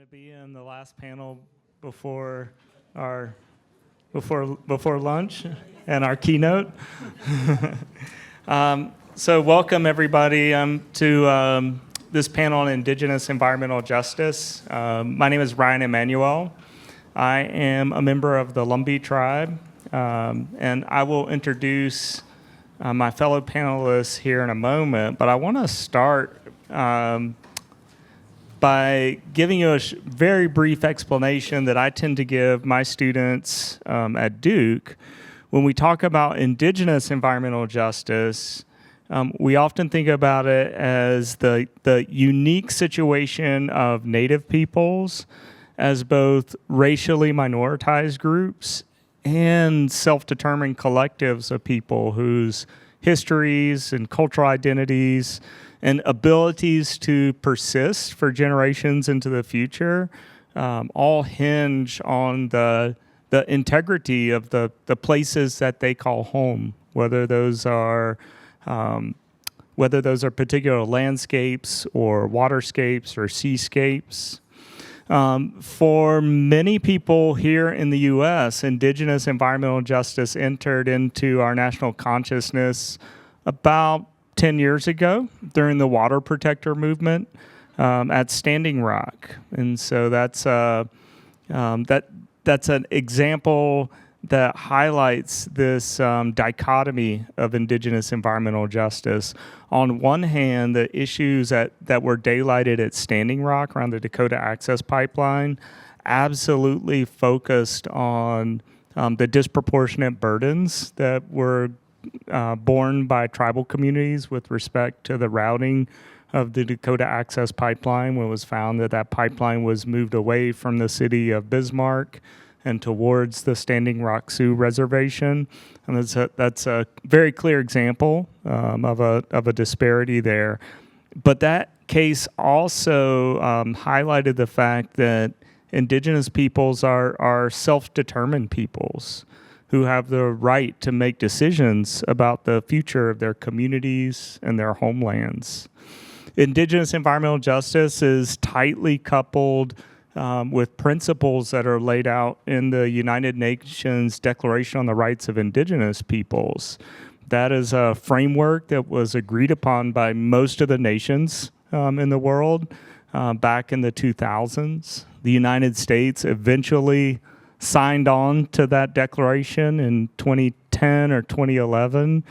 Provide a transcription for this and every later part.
to be in the last panel before before lunch and our keynote. So welcome everybody to this panel on Indigenous environmental justice. My name is Emanuel. I am a member of the Lumbee tribe, and I will introduce my fellow panelists here in a moment, but I want to start by giving you a very brief explanation that I tend to give my students at Duke. When we talk about Indigenous environmental justice, we often think about it as the unique situation of Native peoples as both racially minoritized groups and self-determined collectives of people whose histories and cultural identities and abilities to persist for generations into the future all hinge on the integrity of the places that they call home, whether those are particular landscapes or waterscapes or seascapes. For many people here in the U.S., Indigenous environmental justice entered into our national consciousness about 10 years ago during the water protector movement at Standing Rock. And so that's an example that highlights this dichotomy of Indigenous environmental justice. On one hand, the issues that were daylighted at Standing Rock around the Dakota Access Pipeline absolutely focused on the disproportionate burdens that were borne by tribal communities with respect to the routing of the Dakota Access Pipeline, when it was found that that pipeline was moved away from the city of Bismarck and towards the Standing Rock Sioux Reservation. And that's a very clear example of a disparity there. But that case also highlighted the fact that Indigenous peoples are self-determined peoples who have the right to make decisions about the future of their communities and their homelands. Indigenous environmental justice is tightly coupled with principles that are laid out in the United Nations Declaration on the Rights of Indigenous Peoples. That is a framework that was agreed upon by most of the nations in the world back in the 2000s. The United States eventually signed on to that declaration in 2010 or 2011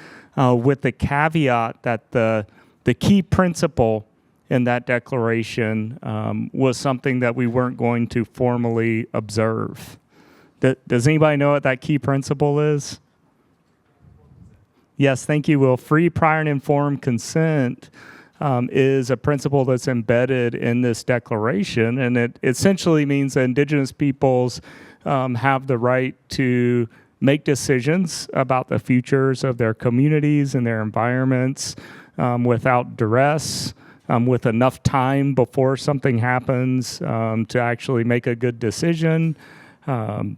with the caveat that the key principle in that declaration was something that we weren't going to formally observe. Does anybody know what that key principle is? Yes, thank you, Will. Free, prior, and informed consent is a principle that's embedded in this declaration, and it essentially means that Indigenous peoples have the right to make decisions about the futures of their communities and their environments without duress, with enough time before something happens to actually make a good decision, and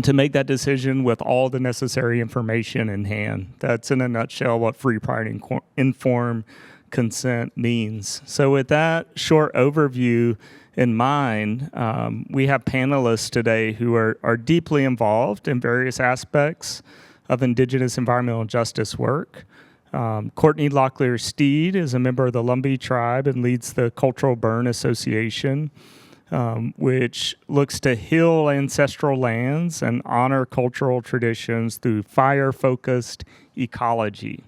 to make that decision with all the necessary information in hand. That's in a nutshell what free, prior, and informed consent means. So with that short overview in mind, we have panelists today who are deeply involved in various aspects of Indigenous environmental justice work. Courtney Locklear Steed is a member of the Lumbee tribe and leads the Cultural Burn Association, which looks to heal ancestral lands and honor cultural traditions through fire-focused ecology.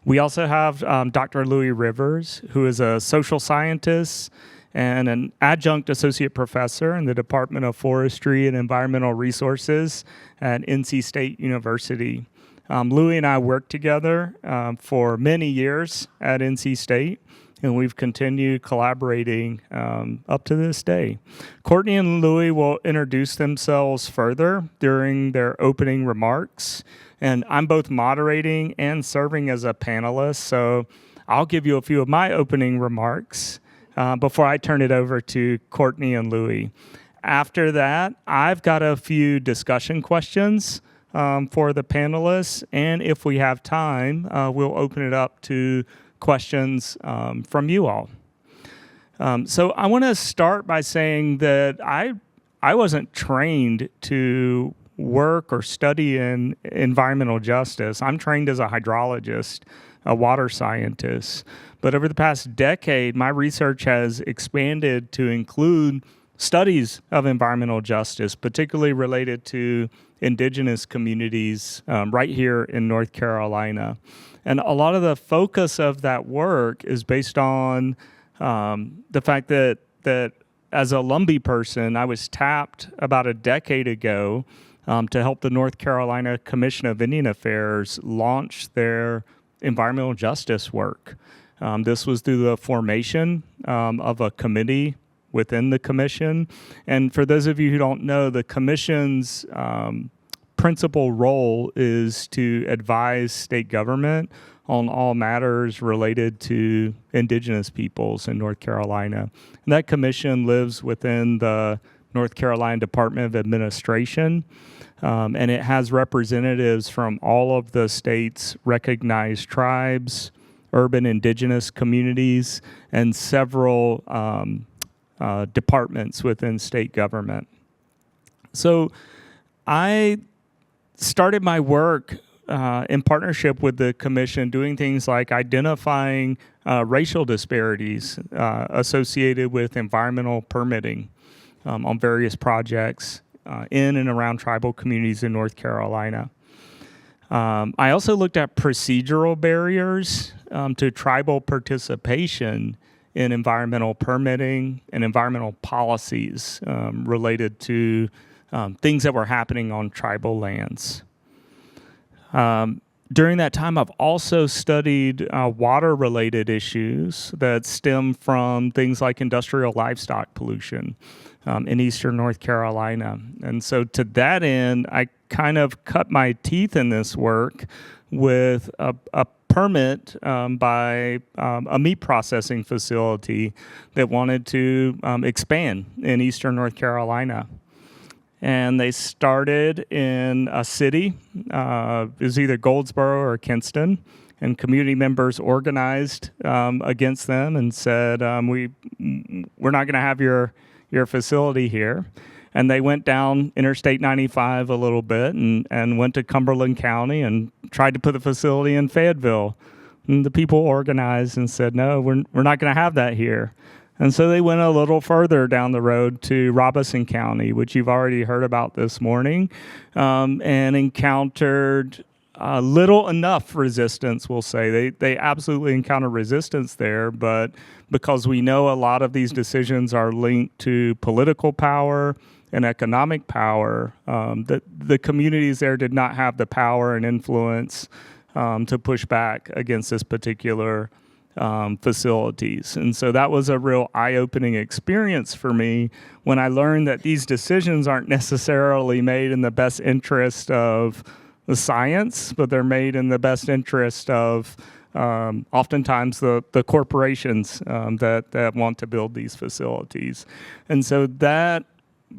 We also have Dr. Louie Rivers, who is a social scientist and an adjunct associate professor in the Department of Forestry and Environmental Resources at NC State University. Louie and I worked together for many years at NC State, and we've continued collaborating up to this day. Courtney and Louie will introduce themselves further during their opening remarks, and I'm both moderating and serving as a panelist, so I'll give you a few of my opening remarks before I turn it over to Courtney and Louie. After that, I've got a few discussion questions for the panelists, and if we have time, we'll open it up to questions from you all. So I want to start by saying that I wasn't trained to work or study in environmental justice. I'm trained as a hydrologist, a water scientist. But over the past decade, my research has expanded to include studies of environmental justice, particularly related to indigenous communities right here in North Carolina. And a lot of the focus of that work is based on the fact that as a Lumbee person, I was tapped about a decade ago to help the North Carolina Commission of Indian Affairs launch their environmental justice work. This was through the formation of a committee within the commission. And for those of you who don't know, the commission's principal role is to advise state government on all matters related to indigenous peoples in North Carolina. And that commission lives within the North Carolina Department of Administration, and it has representatives from all of the state's recognized tribes, urban indigenous communities, and several departments within state government. So I started my work in partnership with the commission, doing things like identifying racial disparities associated with environmental permitting on various projects in and around tribal communities in North Carolina. I also looked at procedural barriers to tribal participation in environmental permitting and environmental policies related to things that were happening on tribal lands. During that time, I've also studied water-related issues that stem from things like industrial livestock pollution in eastern North Carolina. And so to that end, I kind of cut my teeth in this work with a permit by a meat processing facility that wanted to expand in eastern North Carolina. And they started in a city, it was either Goldsboro or Kinston, and community members organized against them and said, we're not going to have your facility here. And they went down Interstate 95 a little bit and went to Cumberland County and tried to put the facility in Fayetteville. And the people organized and said, no, we're not going to have that here. And so they went a little further down the road to Robeson County, which you've already heard about this morning, and encountered little enough resistance, we'll say. They absolutely encountered resistance there, but because we know a lot of these decisions are linked to political power and economic power, the communities there did not have the power and influence to push back against this particular facilities. And so that was a real eye-opening experience for me when I learned that these decisions aren't necessarily made in the best interest of the science, but they're made in the best interest of oftentimes the corporations that want to build these facilities. And so that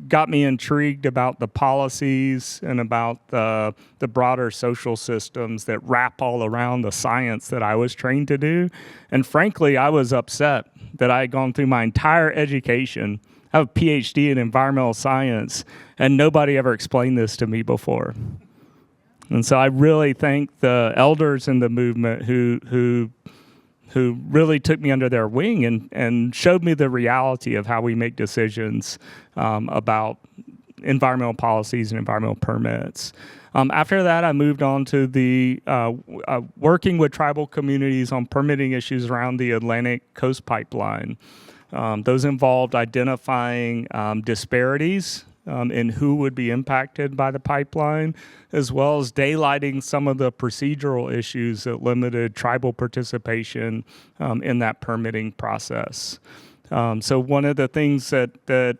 got me intrigued about the policies and about the broader social systems that wrap all around the science that I was trained to do. And frankly, I was upset that I had gone through my entire education. I have a PhD in environmental science, and nobody ever explained this to me before. And so I really thank the elders in the movement who really took me under their wing and showed me the reality of how we make decisions about environmental policies and environmental permits. After that, I moved on to the working with tribal communities on permitting issues around the Atlantic Coast Pipeline. Those involved identifying disparities in who would be impacted by the pipeline, as well as daylighting some of the procedural issues that limited tribal participation in that permitting process. So one of the things that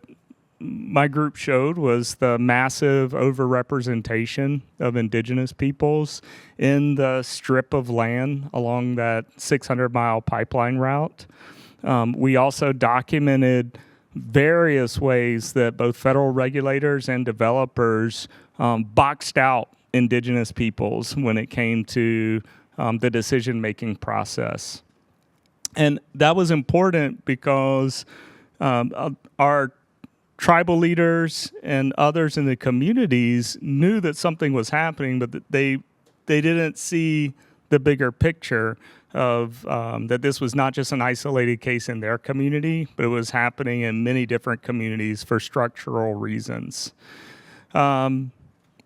my group showed was the massive overrepresentation of indigenous peoples in the strip of land along that 600-mile pipeline route. We also documented various ways that both federal regulators and developers boxed out indigenous peoples when it came to the decision-making process. And that was important because our tribal leaders and others in the communities knew that something was happening, but that they didn't see the bigger picture of that this was not just an isolated case in their community, but it was happening in many different communities for structural reasons.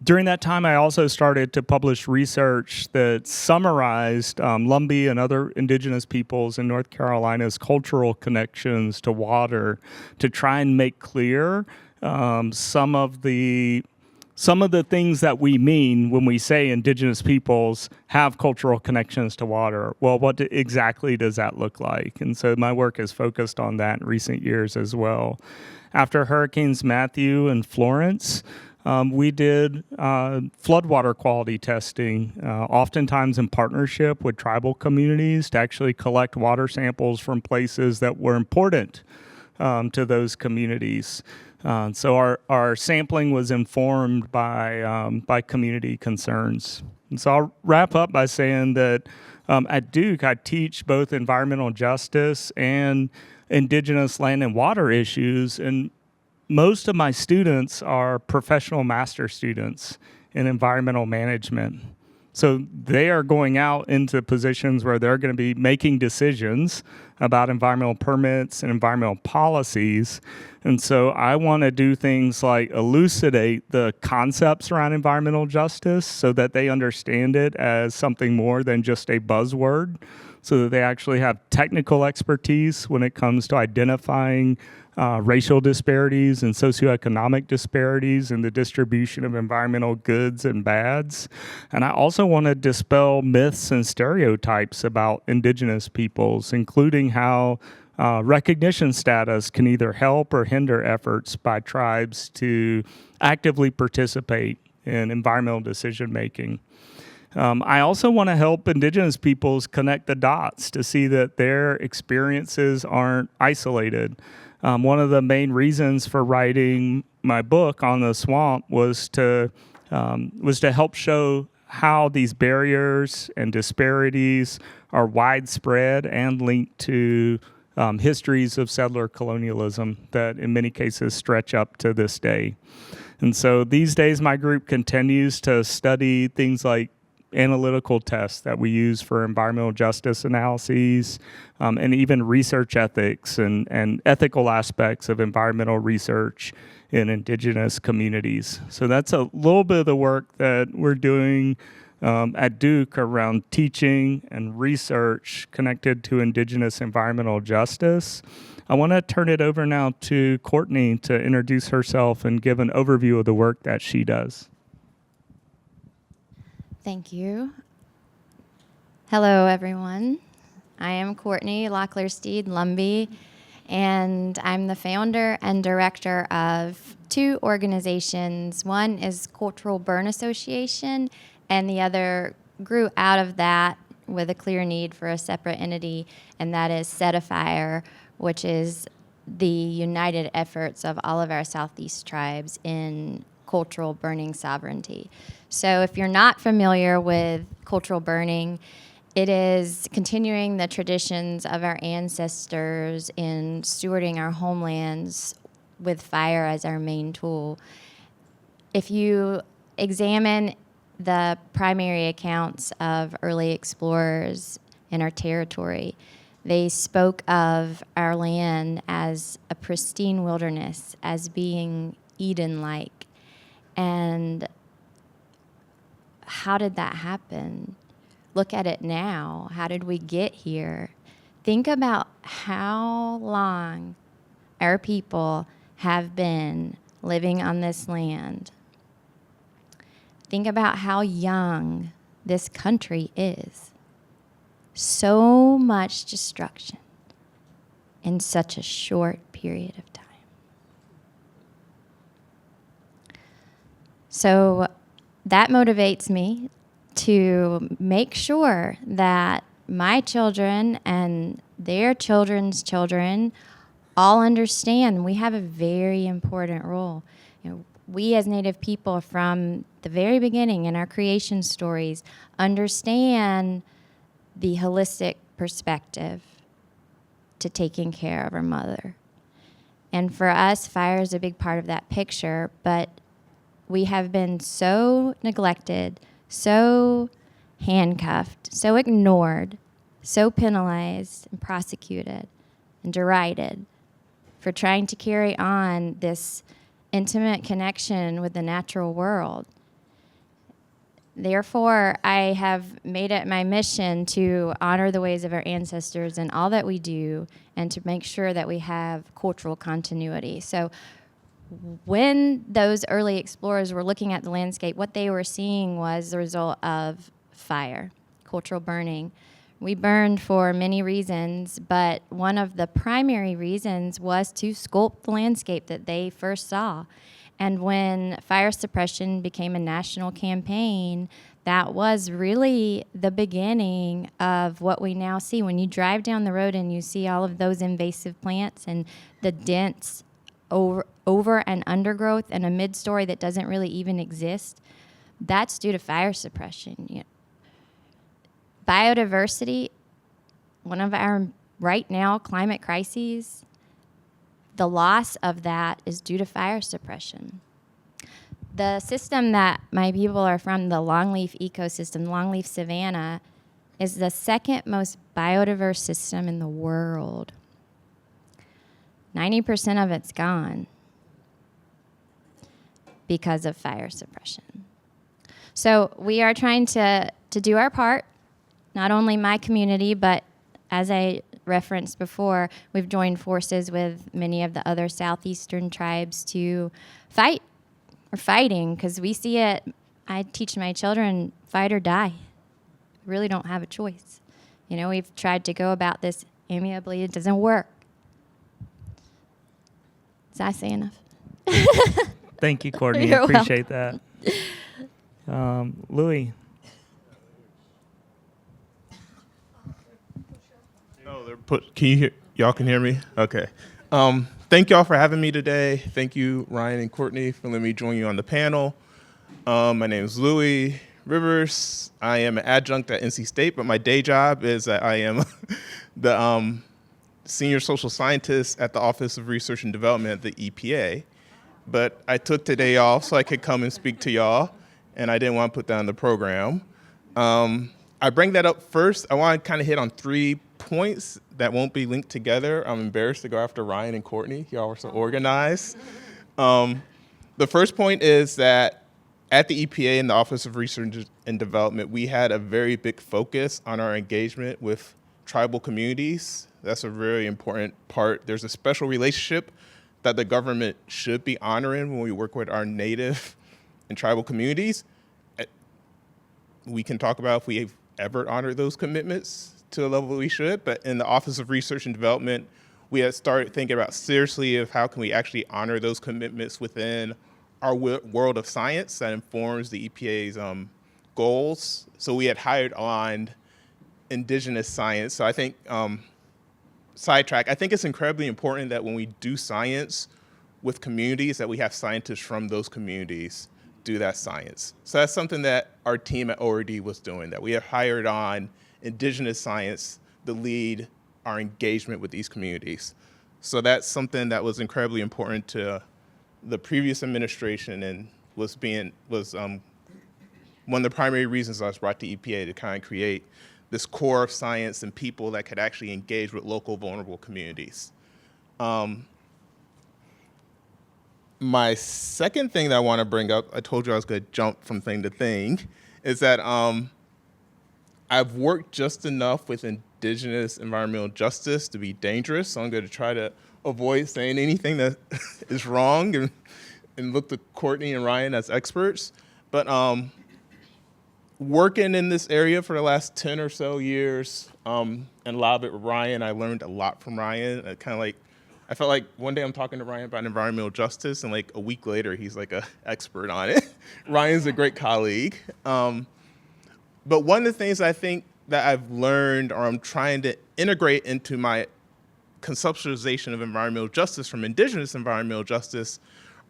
During that time, I also started to publish research that summarized Lumbee and other indigenous peoples in North Carolina's cultural connections to water to try and make clear some of the things that we mean when we say indigenous peoples have cultural connections to water. Well, exactly does that look like? And so my work has focused on that in recent years as well. After Hurricanes Matthew and Florence, we did floodwater quality testing, oftentimes in partnership with tribal communities to actually collect water samples from places that were important to those communities. So our sampling was informed by community concerns. And so I'll wrap up by saying that at Duke, I teach both environmental justice and indigenous land and water issues, and most of my students are professional master students in environmental management. So they are going out into positions where they're going to be making decisions about environmental permits and environmental policies. And so I want to do things like elucidate the concepts around environmental justice so that they understand it as something more than just a buzzword, so that they actually have technical expertise when it comes to identifying racial disparities and socioeconomic disparities in the distribution of environmental goods and bads. And I also want to dispel myths and stereotypes about indigenous peoples, including how recognition status can either help or hinder efforts by tribes to actively participate in environmental decision making. I also want to help indigenous peoples connect the dots to see that their experiences aren't isolated. One of the main reasons for writing my book on the swamp was to help show how these barriers and disparities are widespread and linked to histories of settler colonialism that in many cases stretch up to this day. And so these days my group continues to study things like analytical tests that we use for environmental justice analyses, and even research ethics and ethical aspects of environmental research in indigenous communities. So that's a little bit of the work that we're doing at Duke around teaching and research connected to indigenous environmental justice. I want to turn it over now to Courtney to introduce herself and give an overview of the work that she does. Thank you. Hello, everyone. I am Courtney, Locklear, Steed, Lumbee, and I'm the founder and director of two organizations. One is Cultural Burn Association, and the other grew out of that with a clear need for a separate entity, and that is Setifier, which is the united efforts of all of our Southeast tribes in cultural burning sovereignty. So if you're not familiar with cultural burning, it is continuing the traditions of our ancestors in stewarding our homelands with fire as our main tool. If you examine the primary accounts of early explorers in our territory, they spoke of our land as a pristine wilderness, as being Eden-like. And how did that happen? Look at it now. How did we get here? Think about how long our people have been living on this land. Think about how young this country is. So much destruction in such a short period of time. So that motivates me to make sure that my children and their children's children all understand we have a very important role. You know, we as Native people from the very beginning in our creation stories understand the holistic perspective to taking care of our mother. And for us, fire is a big part of that picture, but we have been so neglected, so handcuffed, so ignored, so penalized and prosecuted and derided for trying to carry on this intimate connection with the natural world. Therefore, I have made it my mission to honor the ways of our ancestors in all that we do and to make sure that we have cultural continuity. So when those early explorers were looking at the landscape, what they were seeing was the result of fire, cultural burning. We burned for many reasons, but one of the primary reasons was to sculpt the landscape that they first saw. And when fire suppression became a national campaign, that was really the beginning of what we now see. When you drive down the road and you see all of those invasive plants and the dense over and undergrowth and a mid-story that doesn't really even exist, that's due to fire suppression. You know, biodiversity, one of our right now climate crises, the loss of that is due to fire suppression. The system that my people are from, the longleaf ecosystem, longleaf savanna, is the second most biodiverse system in the world. 90% of it's gone because of fire suppression. So we are trying to do our part, not only my community, but as I referenced before, we've joined forces with many of the other southeastern tribes to fight. We're fighting because we see it. I teach my children, fight or die. We really don't have a choice. You know, we've tried to go about this amiably. It doesn't work. Did I say enough? Thank you, Courtney. You're I appreciate that. Louie. Can you hear? Y'all can hear me? Okay. Thank y'all for having me today. Thank you, Ryan and Courtney, for letting me join you on the panel. My name is Louie Rivers. I am an adjunct at NC State, but my day job is that I am the senior social scientist at the Office of Research and Development at the EPA. But I took today off so I could come and speak to y'all, and I didn't want to put that on the program. I bring that up first. I want to kind of hit on 3 points that won't be linked together. I'm embarrassed to go after Ryan and Courtney. Y'all are so organized. The first point is that at the EPA and the Office of Research and Development, we had a very big focus on our engagement with tribal communities. That's a very important part. There's a special relationship that the government should be honoring when we work with our native and tribal communities. We can talk about if we've ever honored those commitments to the level we should, but in the Office of Research and Development, we had started thinking about seriously of how can we actually honor those commitments within our world of science that informs the EPA's goals. So we had hired on Indigenous science. So I think, sidetrack, I think it's incredibly important that when we do science with communities, that we have scientists from those communities do that science. So that's something that our team at ORD was doing, that we have hired on Indigenous science to lead our engagement with these communities. So that's something that was incredibly important to the previous administration and was one of the primary reasons I was brought to EPA to kind of create this core of science and people that could actually engage with local vulnerable communities. My second thing that I want to bring up, I told you I was going to jump from thing to thing, is that I've worked just enough with Indigenous environmental justice to be dangerous, so I'm going to try to avoid saying anything that is wrong and look to Courtney and Ryan as experts. But working in this area for the last 10 or so years, and a lot of it with Ryan, I learned a lot from Ryan. I felt like one day I'm talking to Ryan about environmental justice, and like a week later, he's like an expert on it. Ryan's a great colleague. But one of the things I think that I've learned or I'm trying to integrate into my conceptualization of environmental justice from Indigenous environmental justice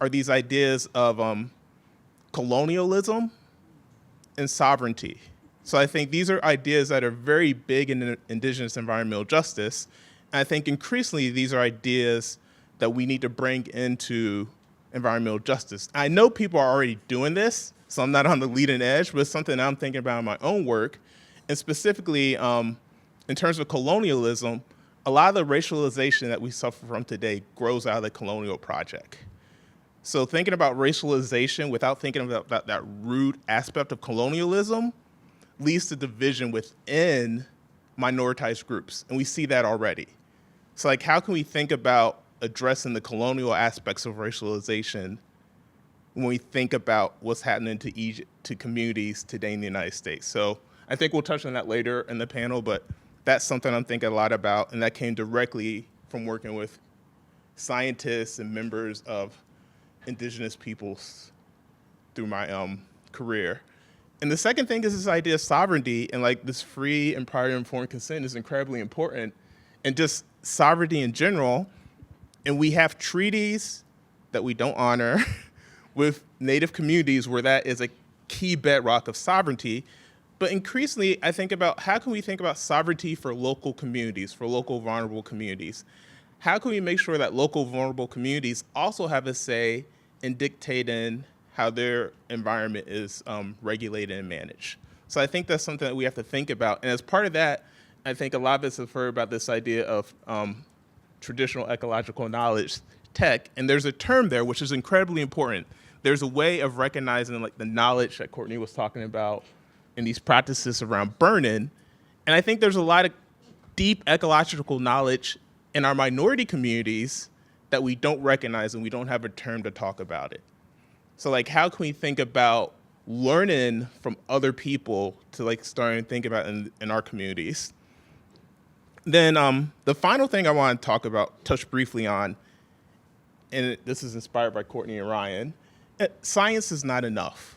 are these ideas of colonialism and sovereignty. So I think these are ideas that are very big in Indigenous environmental justice. I think increasingly these are ideas that we need to bring into environmental justice. I know people are already doing this, so I'm not on the leading edge, but it's something I'm thinking about in my own work. And specifically, in terms of colonialism, a lot of the racialization that we suffer from today grows out of the colonial project. So thinking about racialization without thinking about that root aspect of colonialism leads to division within minoritized groups, and we see that already. So like, how can we think about addressing the colonial aspects of racialization when we think about what's happening to communities today in the United States? So I think we'll touch on that later in the panel, but that's something I'm thinking a lot about, and that came directly from working with scientists and members of Indigenous peoples through my career. And the second thing is this idea of sovereignty, and like this free and prior informed consent is incredibly important, and just sovereignty in general. And we have treaties that we don't honor with Native communities where that is a key bedrock of sovereignty. But increasingly, I think about how can we think about sovereignty for local communities, for local vulnerable communities? How can we make sure that local vulnerable communities also have a say in dictating how their environment is regulated and managed? So I think that's something that we have to think about. And as part of that, I think a lot of us have heard about this idea of traditional ecological knowledge tech, and there's a term there which is incredibly important. There's a way of recognizing like the knowledge that Courtney was talking about in these practices around burning, and I think there's a lot of deep ecological knowledge in our minority communities that we don't recognize, and we don't have a term to talk about it. So like, how can we think about learning from other people to like start and think about in our communities? Then the final thing I want to talk about, touch briefly on, and this is inspired by Courtney and Ryan, science is not enough.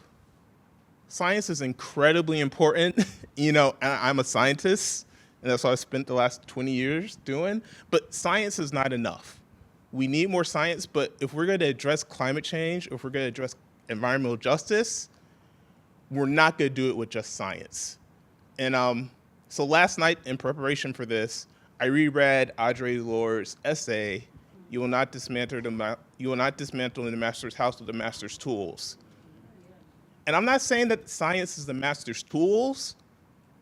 Science is incredibly important. You know, I'm a scientist, and that's what I spent the last 20 years doing, but science is not enough. We need more science, but if we're going to address climate change, if we're going to address environmental justice, we're not going to do it with just science. And so last night, in preparation for this, I reread Audre Lorde's essay, "You will not dismantle the master's house with the master's tools." And I'm not saying that science is the master's tools,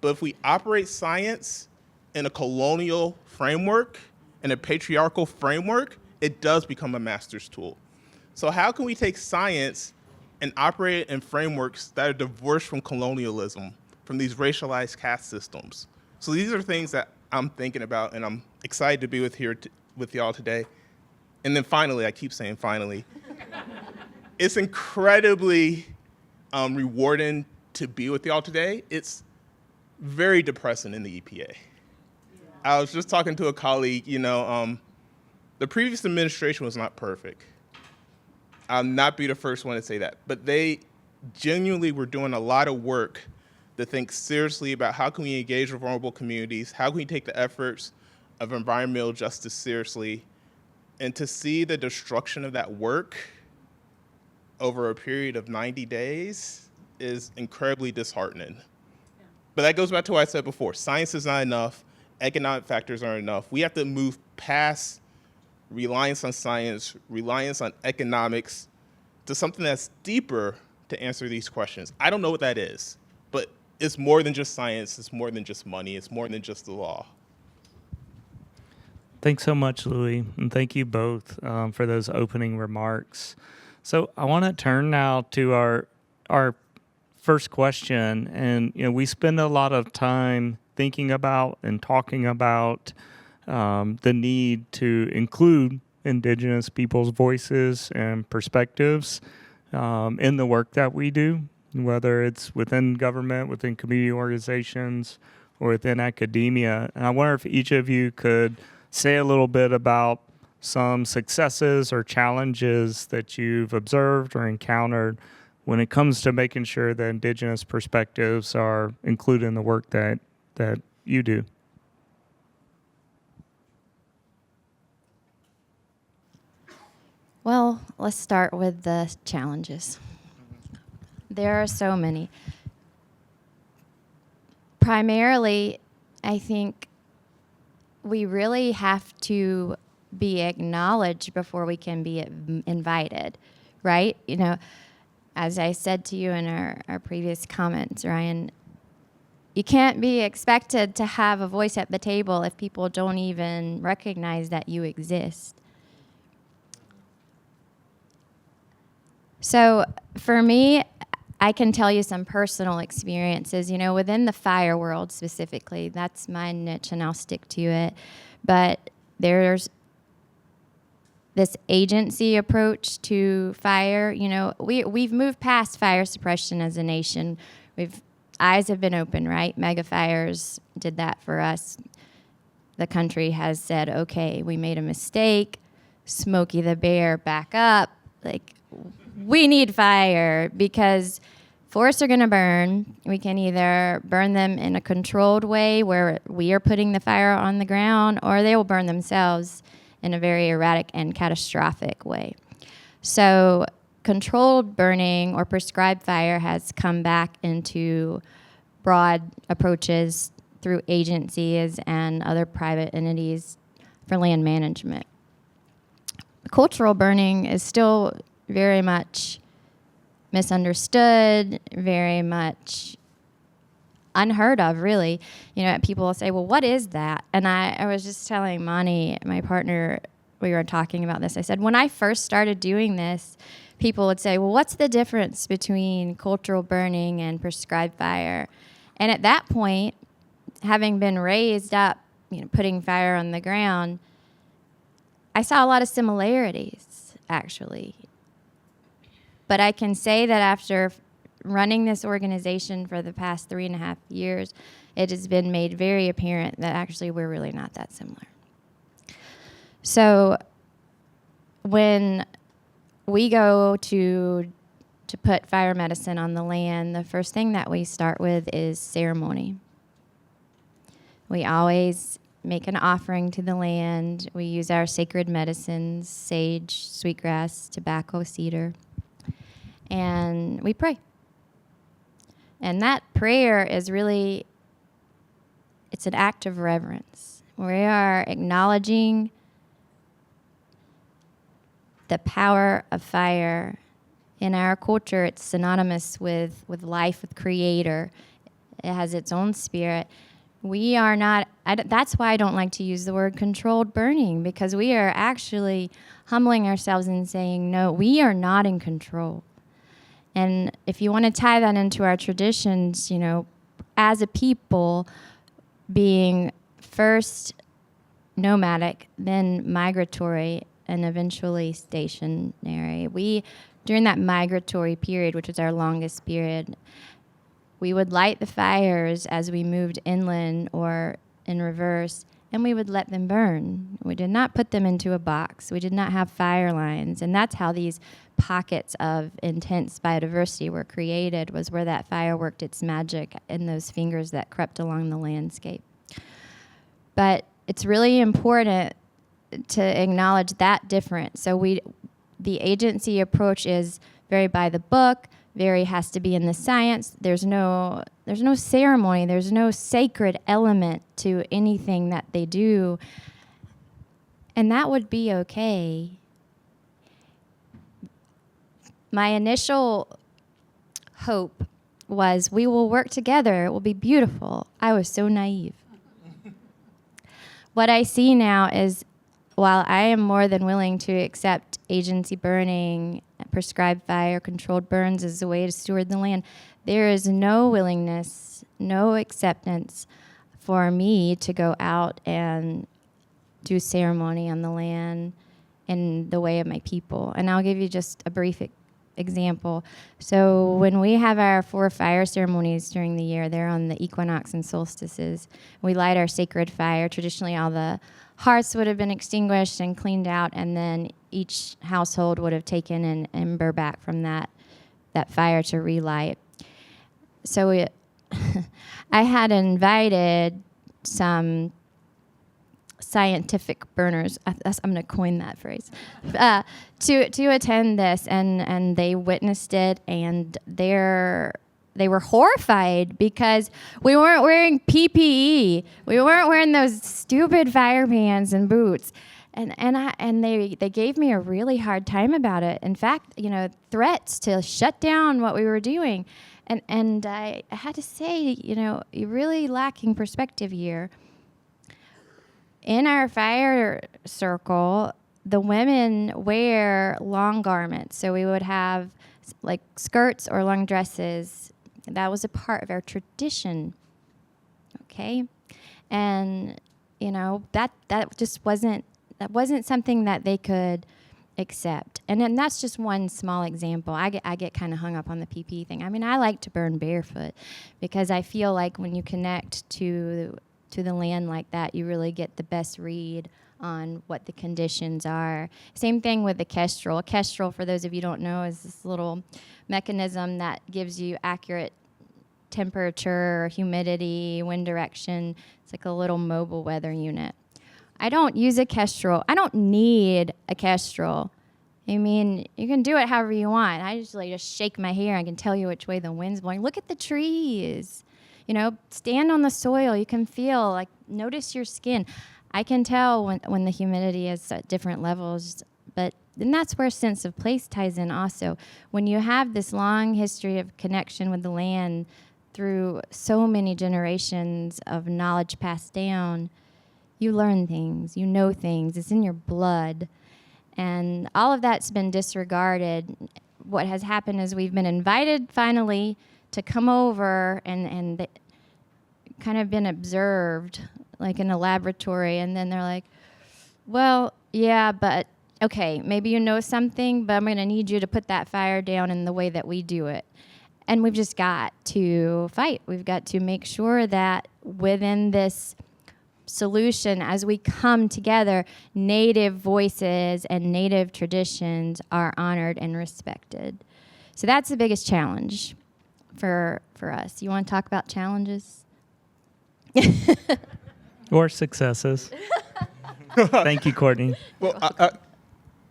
but if we operate science in a colonial framework, in a patriarchal framework, it does become a master's tool. So how can we take science and operate it in frameworks that are divorced from colonialism, from these racialized caste systems? So these are things that I'm thinking about, and I'm excited to be with y'all today. And then finally, I keep saying finally, it's incredibly rewarding to be with y'all today. It's very depressing in the EPA. I was just talking to a colleague, you know, the previous administration was not perfect. I'll not be the first one to say that, but they genuinely were doing a lot of work to think seriously about how can we engage with vulnerable communities, how can we take the efforts of environmental justice seriously, and to see the destruction of that work over a period of 90 days is incredibly disheartening. Yeah. But that goes back to what I said before. Science is not enough. Economic factors aren't enough. We have to move past reliance on science, reliance on economics, to something that's deeper to answer these questions. I don't know what that is, but it's more than just science. It's more than just money. It's more than just the law. Thanks so much, Louie, and thank you both for those opening remarks. So I want to turn now to our first question, and you know, we spend a lot of time thinking about and talking about the need to include Indigenous people's voices and perspectives in the work that we do, whether it's within government, within community organizations, or within academia. And I wonder if each of you could say a little bit about some successes or challenges that you've observed or encountered when it comes to making sure that Indigenous perspectives are included in the work that you do. Well, let's start with the challenges. There are so many. Primarily, I think we really have to be acknowledged before we can be invited, right? You know, as I said to you in our previous comments, Ryan, you can't be expected to have a voice at the table if people don't even recognize that you exist. So for me, I can tell you some personal experiences, you know, within the fire world specifically. That's my niche, and I'll stick to it. But there's this agency approach to fire. You know, we've moved past fire suppression as a nation. Eyes have been open, right? Mega fires did that for us. The country has said, okay, we made a mistake. Smokey the Bear, back up. Like, we need fire because forests are going to burn. We can either burn them in a controlled way where we are putting the fire on the ground, or they will burn themselves in a very erratic and catastrophic way. So controlled burning or prescribed fire has come back into broad approaches through agencies and other private entities for land management. Cultural burning is still very much misunderstood, very much unheard of, really. You know, people will say, well, what is that? And I was just telling Mani, my partner, we were talking about this. I said, when I first started doing this, people would say, well, what's the difference between cultural burning and prescribed fire? And at that point, having been raised up, you know, putting fire on the ground, I saw a lot of similarities, actually. But I can say that after running this organization for the past 3.5 years, it has been made very apparent that actually we're really not that similar. So when we go to put fire medicine on the land, the first thing that we start with is ceremony. We always make an offering to the land. We use our sacred medicines, sage, sweetgrass, tobacco, cedar, and we pray. And that prayer is really, it's an act of reverence. We are acknowledging the power of fire. In our culture, it's synonymous with life, with creator. It has its own spirit. We are not, that's why I don't like to use the word controlled burning, because we are actually humbling ourselves and saying, no, we are not in control. And if you want to tie that into our traditions, you know, as a people, being first nomadic, then migratory, and eventually stationary, during that migratory period, which was our longest period, we would light the fires as we moved inland or in reverse, and we would let them burn. We did not put them into a box. We did not have fire lines. And that's how these pockets of intense biodiversity were created, was where that fire worked its magic in those fingers that crept along the landscape. But it's really important to acknowledge that difference. So the agency approach is very by the book, very has to be in the science. There's no ceremony, there's no sacred element to anything that they do. And that would be okay. My initial hope was we will work together, it will be beautiful. I was so naive. What I see now is, while I am more than willing to accept agency burning, prescribed fire, controlled burns as a way to steward the land, there is no willingness, no acceptance for me to go out and do ceremony on the land in the way of my people. And I'll give you just a brief example. So when we have our 4 fire ceremonies during the year, they're on the equinox and solstices. We light our sacred fire. Traditionally, all the hearths would have been extinguished and cleaned out, and then each household would have taken an ember back from that fire to relight. So I had invited some scientific burners, I'm going to coin that phrase, to attend this, and they witnessed it, and their they were horrified because we weren't wearing PPE. We weren't wearing those stupid fire pants and boots. And they gave me a really hard time about it. In fact, threats to shut down what we were doing. And I had to say, you're really lacking perspective here. In our fire circle, the women wear long garments. So we would have like skirts or long dresses. That was a part of our tradition. Okay? And, that just wasn't something that they could accept. And then that's just one small example. I get kind of hung up on the PP thing. I mean, I like to burn barefoot because I feel like when you connect to the land like that, you really get the best read on what the conditions are. Same thing with the kestrel. A kestrel, for those of you who don't know, is this little mechanism that gives you accurate temperature, humidity, wind direction. It's like a little mobile weather unit. I don't use a kestrel. I don't need a kestrel. I mean, you can do it however you want. I usually just shake my hair. I can tell you which way the wind's blowing. Look at the trees. Stand on the soil. You can feel, like, notice your skin. I can tell when the humidity is at different levels, and that's where sense of place ties in also. When you have this long history of connection with the land through so many generations of knowledge passed down, you learn things, you know things, it's in your blood. And all of that's been disregarded. What has happened is we've been invited finally to come over and kind of been observed, like in a laboratory, and then they're like, well, yeah, but okay, maybe you know something, but I'm going to need you to put that fire down in the way that we do it. And we've just got to fight. We've got to make sure that within this solution, as we come together, Native voices and Native traditions are honored and respected. So that's the biggest challenge for us. You want to talk about challenges? Or successes. Thank you, Courtney. Well,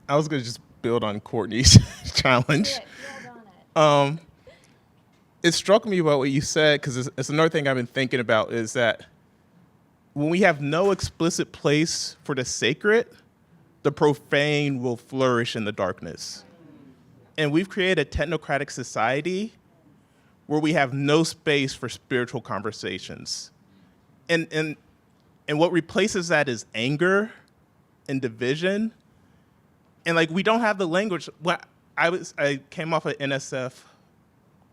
I was going to just build on Courtney's challenge. It struck me about what you said, because it's another thing I've been thinking about, is that when we have no explicit place for the sacred, the profane will flourish in the darkness. And we've created a technocratic society where we have no space for spiritual conversations. And what replaces that is anger and division. And like, we don't have the language. Well, I came off an NSF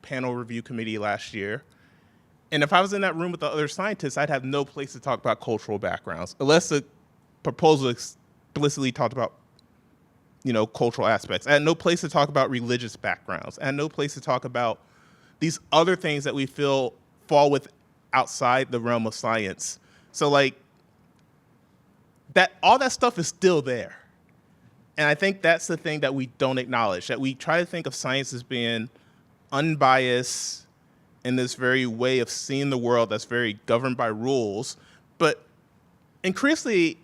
panel review committee last year. And if I was in that room with the other scientists, I'd have no place to talk about cultural backgrounds, unless the proposal explicitly talked about, cultural aspects. I had no place to talk about religious backgrounds. I had no place to talk about these other things that we feel fall outside the realm of science. So like, that all that stuff is still there. And I think that's the thing that we don't acknowledge, that we try to think of science as being unbiased in this very way of seeing the world that's very governed by rules. But increasingly,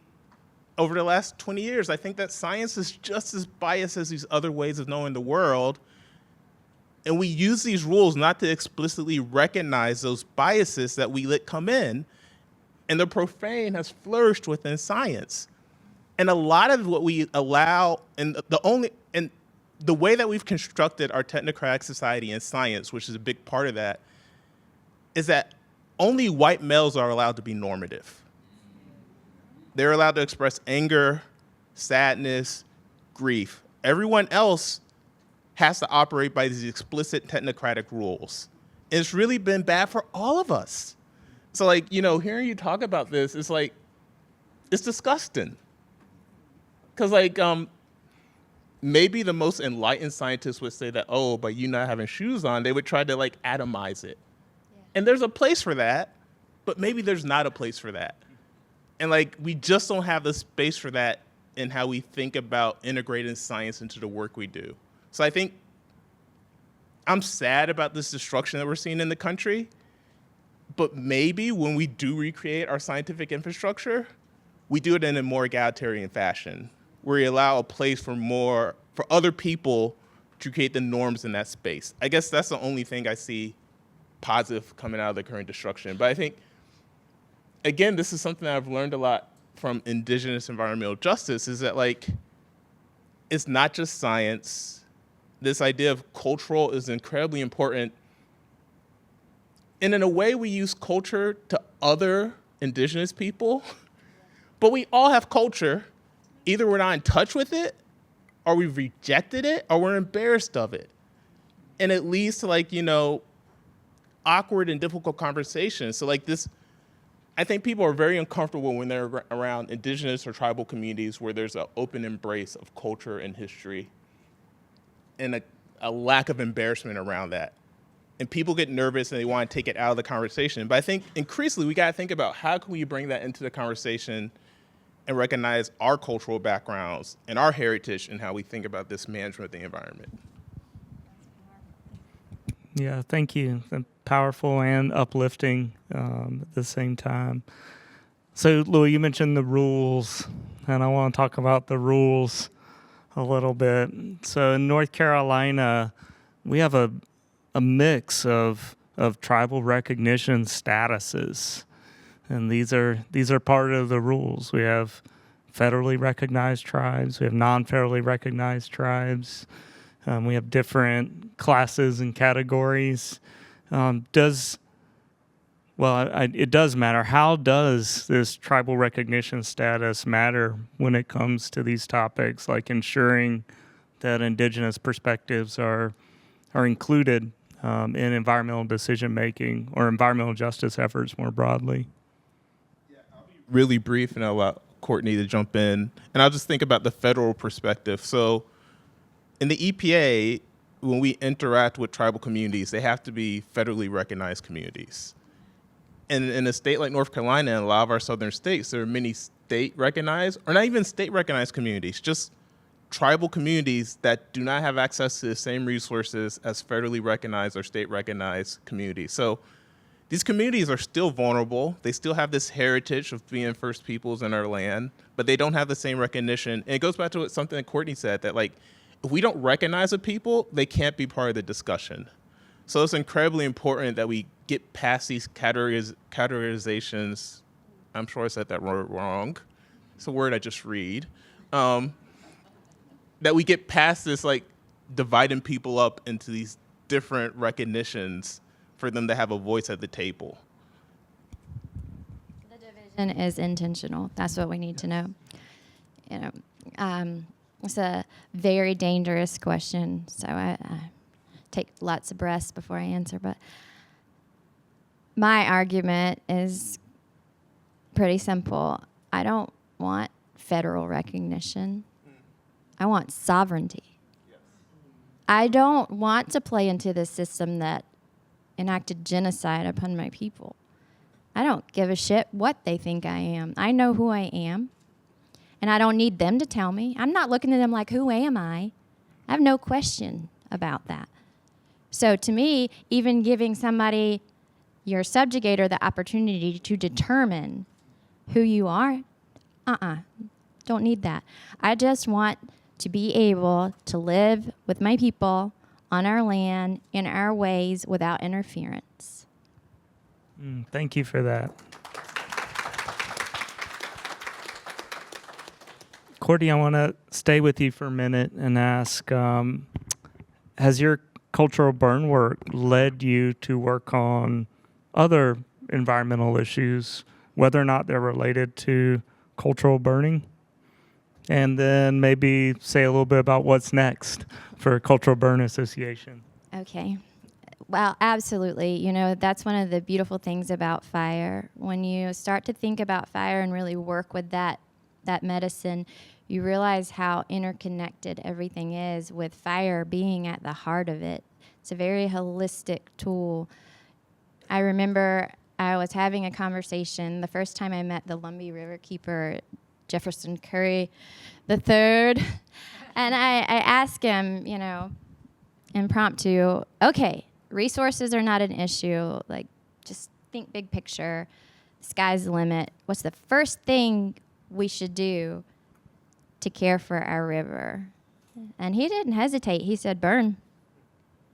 over the last 20 years, I think that science is just as biased as these other ways of knowing the world. And we use these rules not to explicitly recognize those biases that we let come in. And the profane has flourished within science. And a lot of what we allow, and the way that we've constructed our technocratic society and science, which is a big part of that, is that only white males are allowed to be normative. They're allowed to express anger, sadness, grief. Everyone else has to operate by these explicit technocratic rules. And it's really been bad for all of us. So like, hearing you talk about this, it's like, it's disgusting. Because like, maybe the most enlightened scientists would say that, oh, but you not having shoes on, they would try to like atomize it. Yeah. And there's a place for that, but maybe there's not a place for that. And like, we just don't have the space for that in how we think about integrating science into the work we do. So I think I'm sad about this destruction that we're seeing in the country, but maybe when we do recreate our scientific infrastructure, we do it in a more egalitarian fashion, where we allow a place for other people to create the norms in that space. I guess that's the only thing I see positive coming out of the current destruction. But I think, again, this is something that I've learned a lot from Indigenous environmental justice, is that like, it's not just science. This idea of cultural is incredibly important. And in a way, we use culture to other Indigenous people, but we all have culture. Either we're not in touch with it, or we've rejected it, or we're embarrassed of it. And it leads to like, awkward and difficult conversations. So like this, I think people are very uncomfortable when they're around Indigenous or tribal communities where there's an open embrace of culture and history and a lack of embarrassment around that. And people get nervous and they want to take it out of the conversation. But I think increasingly we got to think about how can we bring that into the conversation and recognize our cultural backgrounds and our heritage and how we think about this management of the environment. Yeah, thank you. Powerful and uplifting at the same time. So, Louie, you mentioned the rules, and I want to talk about the rules a little bit. So, in North Carolina, we have a mix of tribal recognition statuses, and these are part of the rules. We have federally recognized tribes. We have non-federally recognized tribes. We have different classes and categories. It does matter. How does this tribal recognition status matter when it comes to these topics, like ensuring that Indigenous perspectives are included in environmental decision making or environmental justice efforts more broadly? Yeah, I'll be really brief and I'll allow Courtney to jump in. And I'll just think about the federal perspective. So in the EPA, when we interact with tribal communities, they have to be federally recognized communities. And in a state like North Carolina and a lot of our southern states, there are many state recognized, or not even state recognized communities, just tribal communities that do not have access to the same resources as federally recognized or state recognized communities. So these communities are still vulnerable. They still have this heritage of being First Peoples in our land, but they don't have the same recognition. And it goes back to something that Courtney said, that like, if we don't recognize a people, they can't be part of the discussion. So it's incredibly important that we get past these categorizations. I'm sure I said that word wrong. It's a word I just read. That we get past this like dividing people up into these different recognitions for them to have a voice at the table. The division is intentional. That's what we need to know. It's a very dangerous question, so I take lots of breaths before I answer. But my argument is pretty simple. I don't want federal recognition. I want sovereignty. Yes. I don't want to play into the system that enacted genocide upon my people. I don't give a shit what they think I am. I know who I am. And I don't need them to tell me. I'm not looking at them like, who am I? I have no question about that. So to me, even giving somebody, your subjugator, the opportunity to determine who you are, don't need that. I just want to be able to live with my people on our land in our ways without interference. Thank you for that. Courtney, I want to stay with you for a minute and ask, has your cultural burn work led you to work on other environmental issues, whether or not they're related to cultural burning? And then maybe say a little bit about what's next for Cultural Burn Association. Okay. Well, absolutely. That's one of the beautiful things about fire. When you start to think about fire and really work with that medicine, you realize how interconnected everything is, with fire being at the heart of it. It's a very holistic tool. I remember I was having a conversation the first time I met the Lumbee Riverkeeper, Jefferson Curry III, and I asked him, impromptu, okay, resources are not an issue, like just think big picture, sky's the limit. What's the first thing we should do to care for our river? And he didn't hesitate. He said, burn.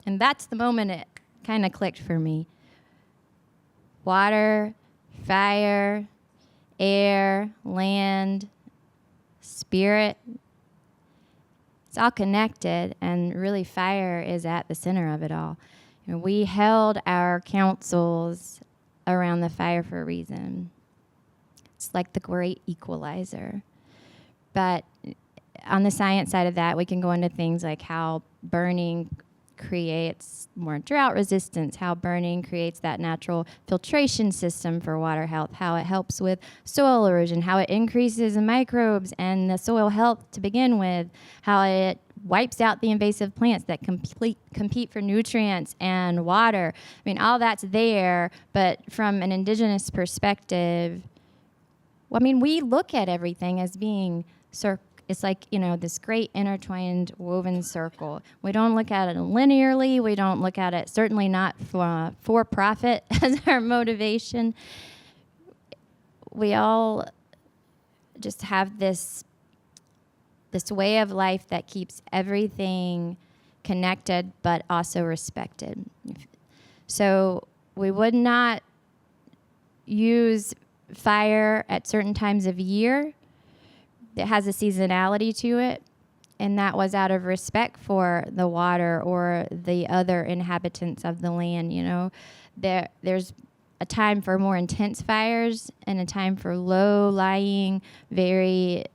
And that's the moment it kind of clicked for me. water, fire, air, land, spirit. It's all connected, and really fire is at the center of it all. You know, we held our councils around the fire for a reason. It's like the great equalizer. But on the science side of that, we can go into things like how burning creates more drought resistance, how burning creates that natural filtration system for water health, how it helps with soil erosion, how it increases the microbes and the soil health to begin with, how it wipes out the invasive plants that compete for nutrients and water. I mean, all that's there, but from an indigenous perspective, well, I mean, we look at everything as being it's like, you know, this great intertwined woven circle. We don't look at it linearly. We don't look at it, certainly not for profit as our motivation. We all just have this way of life that keeps everything connected but also respected. So we would not use fire at certain times of year. It has a seasonality to it, and that was out of respect for the water or the other inhabitants of the land. You know, there's a time for more intense fires and a time for low-lying, very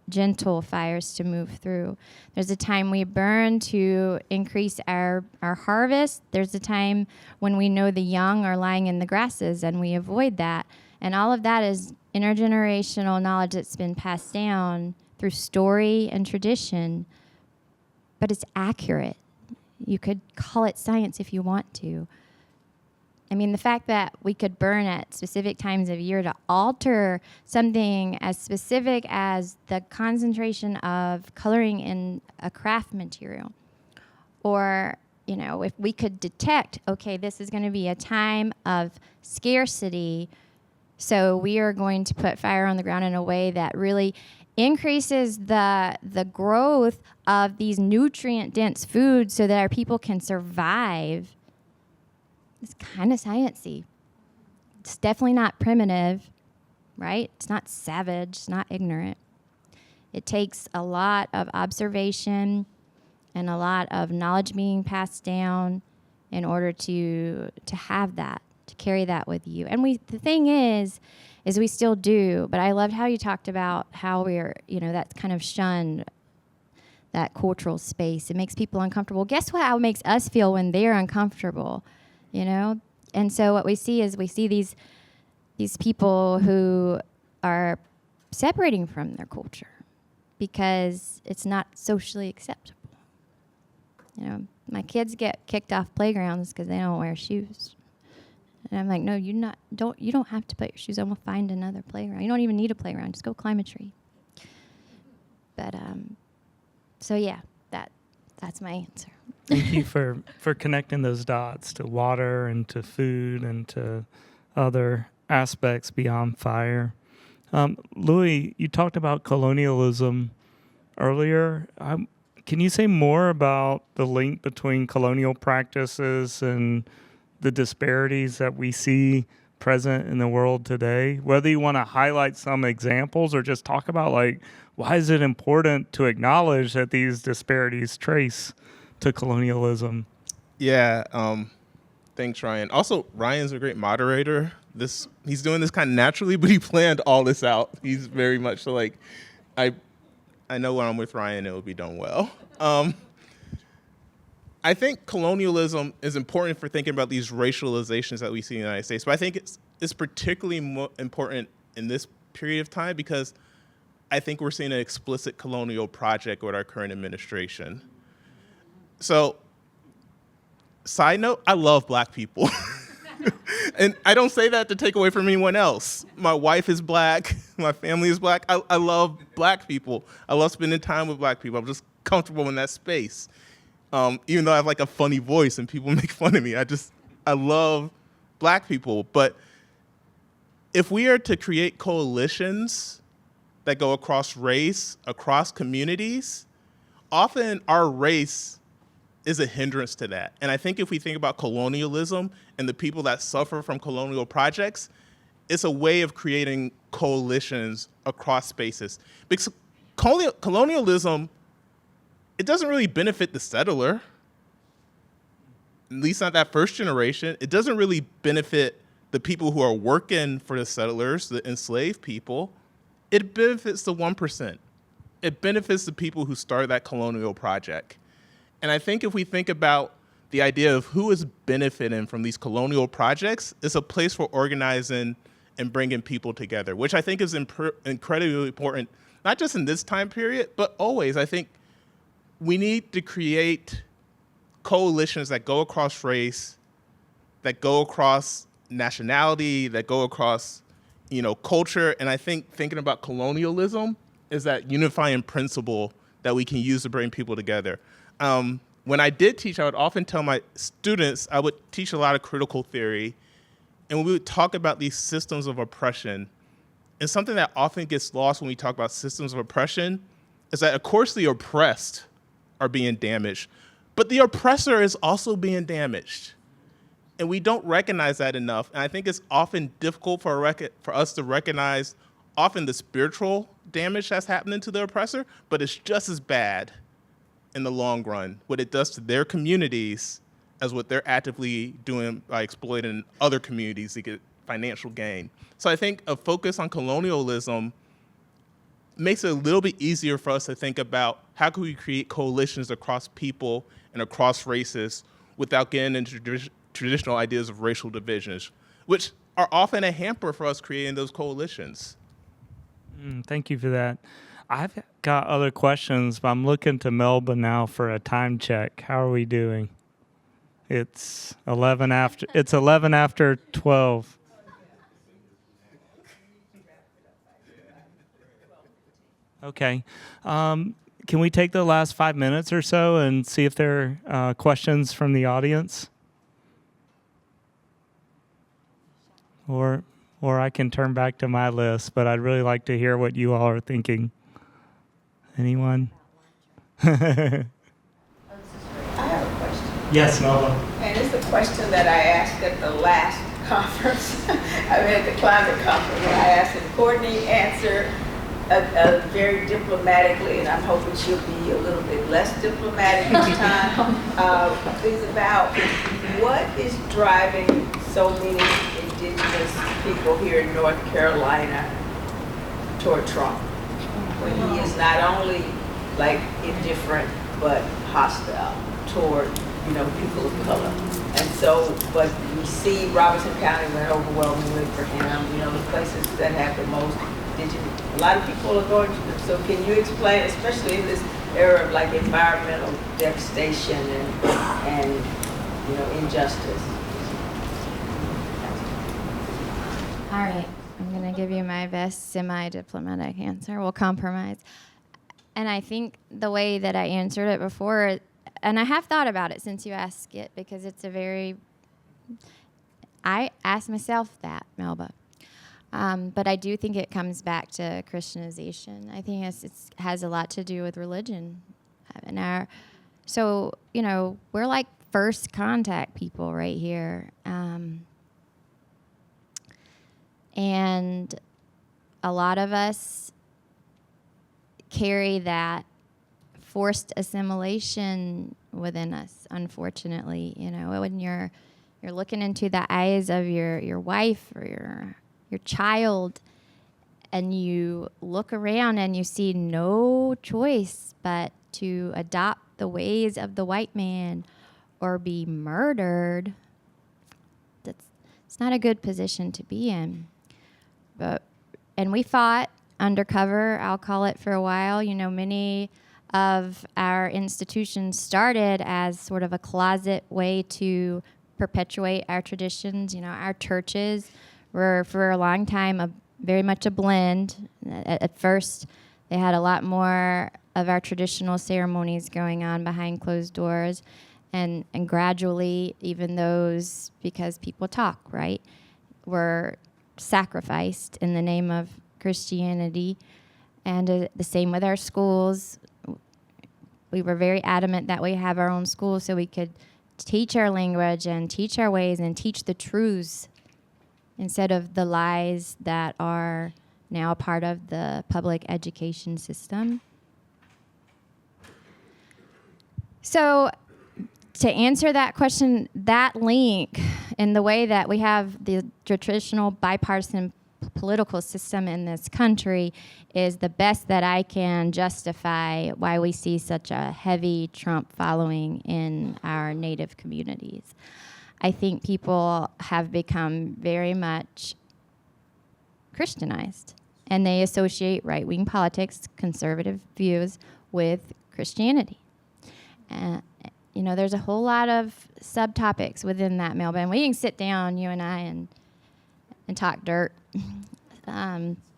gentle fires to move through. There's a time we burn to increase our harvest. There's a time when we know the young are lying in the grasses and we avoid that. And all of that is intergenerational knowledge that's been passed down through story and tradition, but it's accurate. You could call it science if you want to. I mean, the fact that we could burn at specific times of year to alter something as specific as the concentration of coloring in a craft material, or, you know, if we could detect, okay, this is going to be a time of scarcity, so we are going to put fire on the ground in a way that really increases the growth of these nutrient-dense foods so that our people can survive. It's kind of sciencey. It's definitely not primitive, right? It's not savage. It's not ignorant. It takes a lot of observation and a lot of knowledge being passed down in order to have that, to carry that with you. And the thing is we still do. But I loved how you talked about how we're, you know, that's kind of shunned, that cultural space. It makes people uncomfortable. Guess what? How it makes us feel when they're uncomfortable, you know? And so what we see is these people who are separating from their culture because it's not socially acceptable. You know, my kids get kicked off playgrounds because they don't wear shoes. And I'm like, no, you don't have to put your shoes on. We'll find another playground. You don't even need a playground. Just go climb a tree. But so yeah, that's my answer. Thank you for connecting those dots to water and to food and to other aspects beyond fire. Louie, you talked about colonialism earlier. Can you say more about the link between colonial practices and the disparities that we see present in the world today? Whether you want to highlight some examples or just talk about, like, why is it important to acknowledge that these disparities trace to colonialism? Yeah, thanks, Ryan. Also, Ryan's a great moderator. He's doing this kind of naturally, but he planned all this out. He's very much so, like, I know when I'm with Ryan, it will be done well. I think colonialism is important for thinking about these racializations that we see in the United States, but I think it's particularly important in this period of time because I think we're seeing an explicit colonial project with our current administration. So, side note, I love Black people. And I don't say that to take away from anyone else. My wife is Black. My family is Black. I love Black people. I love spending time with Black people. I'm just comfortable in that space. Even though I have like a funny voice and people make fun of me, I love Black people. But if we are to create coalitions that go across race, across communities, often our race is a hindrance to that. And I think if we think about colonialism and the people that suffer from colonial projects, it's a way of creating coalitions across spaces. Because colonialism, it doesn't really benefit the settler, at least not that first generation. It doesn't really benefit the people who are working for the settlers, the enslaved people. It benefits the 1%. It benefits the people who started that colonial project. And I think if we think about the idea of who is benefiting from these colonial projects, it's a place for organizing and bringing people together, which I think is incredibly important, not just in this time period, but always. I think we need to create coalitions that go across race, that go across nationality, that go across, culture. And I think thinking about colonialism is that unifying principle that we can use to bring people together. When I did teach, I would often tell my students, I would teach a lot of critical theory, and we would talk about these systems of oppression. And something that often gets lost when we talk about systems of oppression is that, of course, the oppressed are being damaged, but the oppressor is also being damaged. And we don't recognize that enough. And I think it's often difficult for us to recognize often the spiritual damage that's happening to the oppressor, but it's just as bad in the long run, what it does to their communities as what they're actively doing by exploiting other communities to get financial gain. So I think a focus on colonialism makes it a little bit easier for us to think about how can we create coalitions across people and across races without getting into traditional ideas of racial divisions, which are often a hamper for us creating those coalitions. Thank you for that. I've got other questions, but I'm looking to Melba now for a time check. How are we doing? It's 11 after 12. Okay. Can we take the last 5 minutes or so and see if there are questions from the audience? Or I can turn back to my list, but I'd really like to hear what you all are thinking. Anyone? I have a question. Yes, Melba. And it's a question that I asked at the last conference. At the climate conference, when I asked, and Courtney answered very diplomatically, and I'm hoping she'll be a little bit less diplomatic each time. It's about what is driving so many Indigenous people here in North Carolina toward Trump, when he is not only like indifferent but hostile toward people of color. And so, but we see Robertson County went overwhelmingly for him. The places that have the most Indigenous, a lot of people are going to them. So can you explain, especially in this era of like environmental devastation and injustice? All right, I'm going to give you my best semi-diplomatic answer. We'll compromise. And I think the way that I answered it before, and I have thought about it since you asked it, because it's I asked myself that, Melba. But I do think it comes back to Christianization. I think it has a lot to do with religion. So we're like first contact people right here. And a lot of us carry that forced assimilation within us, unfortunately. When you're looking into the eyes of your wife or your child, and you look around and you see no choice but to adopt the ways of the white man or be murdered, it's not a good position to be in. And we fought undercover, I'll call it, for a while. Many of our institutions started as sort of a closet way to perpetuate our traditions. Our churches were for a long time very much a blend. At first, they had a lot more of our traditional ceremonies going on behind closed doors, and gradually even those, because people talk, right, were sacrificed in the name of Christianity. And the same with our schools. we were very adamant that we have our own school so we could teach our language and teach our ways and teach the truths instead of the lies that are now a part of the public education system. So to answer that question, that link in the way that we have the traditional bipartisan political system in this country is the best that I can justify why we see such a heavy Trump following in our Native communities. I think people have become very much Christianized, and they associate right-wing politics, conservative views, with Christianity. You know, there's a whole lot of subtopics within that, Melbourne. We can sit down, you and I, and talk dirt.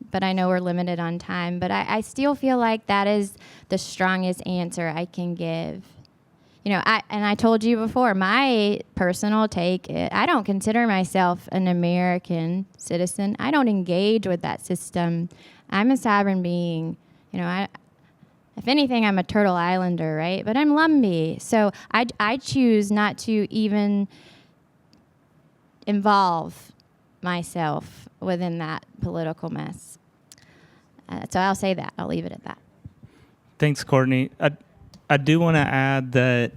But I know we're limited on time. But I still feel like that is the strongest answer I can give. You know, I told you before, my personal take, I don't consider myself an American citizen. I don't engage with that system. I'm a sovereign being. You know, if anything, I'm a Turtle Islander, right? But I'm Lumbee. So I choose not to even involve myself within that political mess. So I'll say that. I'll leave it at that. Thanks, Courtney. I do want to add that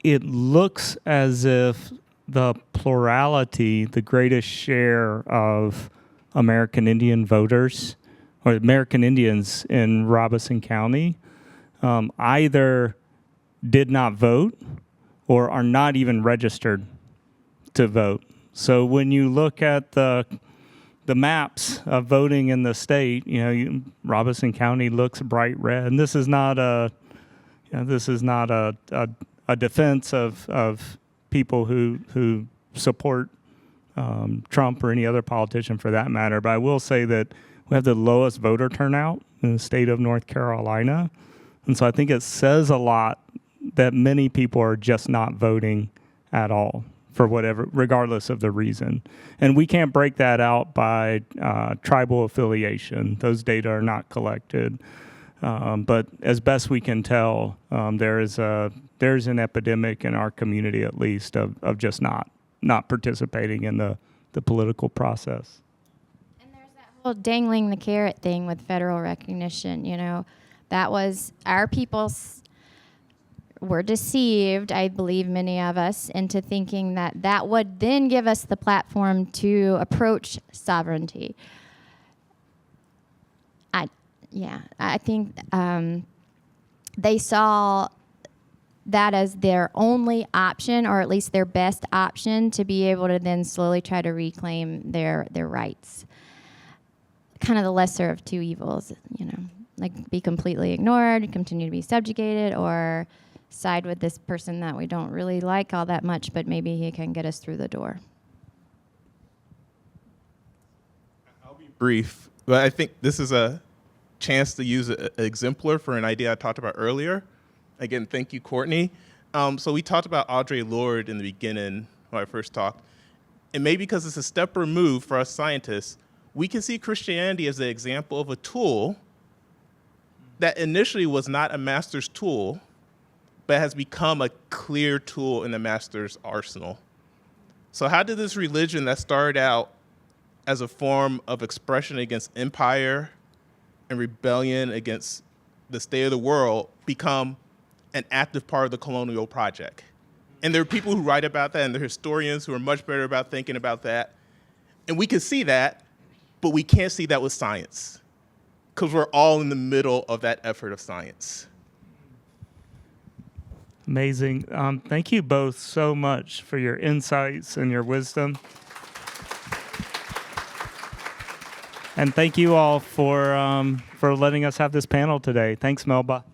it looks as if the plurality, the greatest share of American Indian voters or American Indians in Robeson County either did not vote or are not even registered to vote. So when you look at the maps of voting in the state, you know, Robeson County looks bright red. And this is not a defense of people who support Trump or any other politician for that matter. But I will say that we have the lowest voter turnout in the state of North Carolina. And so I think it says a lot that many people are just not voting at all for whatever, regardless of the reason. And we can't break that out by tribal affiliation. Those data are not collected. But as best we can tell, there's an epidemic in our community, at least, of just not participating in the political process. And there's that whole dangling the carrot thing with federal recognition. You know, that was our people's. Were deceived, I believe many of us, into thinking that that would then give us the platform to approach sovereignty. I think they saw that as their only option, or at least their best option, to be able to then slowly try to reclaim their rights. Kind of the lesser of two evils, you know, like be completely ignored, continue to be subjugated, or side with this person that we don't really like all that much, but maybe he can get us through the door. I'll be brief, but I think this is a chance to use an exemplar for an idea I talked about earlier. Again, thank you, Courtney. So we talked about Audre Lorde in the beginning when I first talked. And maybe because it's a step removed for us scientists, we can see Christianity as an example of a tool that initially was not a master's tool, but has become a clear tool in the master's arsenal. So how did this religion that started out as a form of expression against empire and rebellion against the state of the world become an active part of the colonial project? And there are people who write about that, and there are historians who are much better about thinking about that. And we can see that, but we can't see that with science, because we're all in the middle of that effort of science. Amazing. Thank you both so much for your insights and your wisdom. And thank you all for letting us have this panel today. Thanks, Melba.